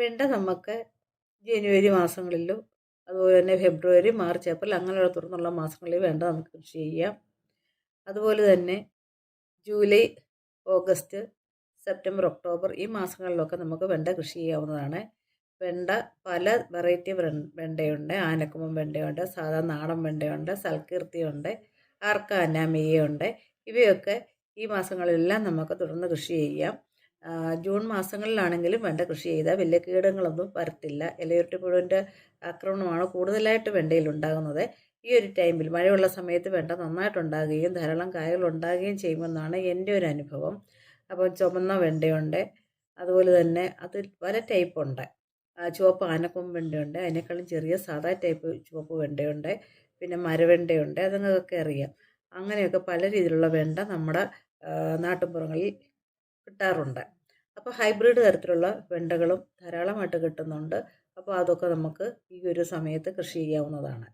വെണ്ട നമുക്ക് ജനുവരി മാസങ്ങളിലും അതുപോലെ തന്നെ ഫെബ്രുവരി, മാർച്ച്, ഏപ്രിൽ അങ്ങനെയുള്ള തുടർന്നുള്ള മാസങ്ങളിൽ വേണ്ട നമുക്ക് കൃഷി ചെയ്യാം. അതുപോലെ തന്നെ ജൂലൈ, ഓഗസ്റ്റ്, സെപ്റ്റംബർ, ഒക്ടോബർ ഈ മാസങ്ങളിലൊക്കെ നമുക്ക് വെണ്ട കൃഷി ചെയ്യാവുന്നതാണ്. വെണ്ട പല വെറൈറ്റി വെണ്ടയുണ്ട്. ആനക്കൊമ്പൻ വെണ്ടയുണ്ട്, സാധാ നാടൻ വെണ്ടയുണ്ട്, സൽക്കീർത്തിയുണ്ട്, ആർക്കാന, മെയ്യുണ്ട്. ഇവയൊക്കെ ഈ മാസങ്ങളിലെല്ലാം നമുക്ക് തുടർന്ന് കൃഷി ചെയ്യാം. ജൂൺ മാസങ്ങളിലാണെങ്കിലും വെണ്ട കൃഷി ചെയ്താൽ വലിയ കീടങ്ങളൊന്നും വരത്തില്ല. ഇലയുരുട്ടിപ്പുഴുവിൻ്റെ ആക്രമണമാണ് കൂടുതലായിട്ട് വെണ്ടയിൽ ഉണ്ടാകുന്നത്. ഈ ഒരു ടൈമിൽ മഴയുള്ള സമയത്ത് വെണ്ട നന്നായിട്ടുണ്ടാകുകയും ധാരാളം കായകൾ ഉണ്ടാകുകയും ചെയ്യുമെന്നാണ് എൻ്റെ ഒരു അനുഭവം. അപ്പോൾ ചുമന്ന വെണ്ടയുണ്ട്, അതുപോലെ തന്നെ അത് പല ടൈപ്പുണ്ട്. ചുവപ്പ് ആനക്കൊമ്പൻ വെണ്ടയുണ്ട്, അതിനേക്കാളും ചെറിയ സാധാ ടൈപ്പ് ചുവപ്പ് വെണ്ടയുണ്ട്, പിന്നെ മരവെണ്ടയുണ്ട്, അത് നിങ്ങൾക്കൊക്കെ അറിയാം. അങ്ങനെയൊക്കെ പല രീതിയിലുള്ള വെണ്ട നമ്മുടെ നാട്ടുമ്പുറങ്ങളിൽ കിട്ടാറുണ്ട്. അപ്പോൾ ഹൈബ്രിഡ് തരത്തിലുള്ള വെണ്ടകളും ധാരാളമായിട്ട് കിട്ടുന്നുണ്ട്. അപ്പോൾ അതൊക്കെ നമുക്ക് ഈ ഒരു സമയത്ത് കൃഷി ചെയ്യാവുന്നതാണ്.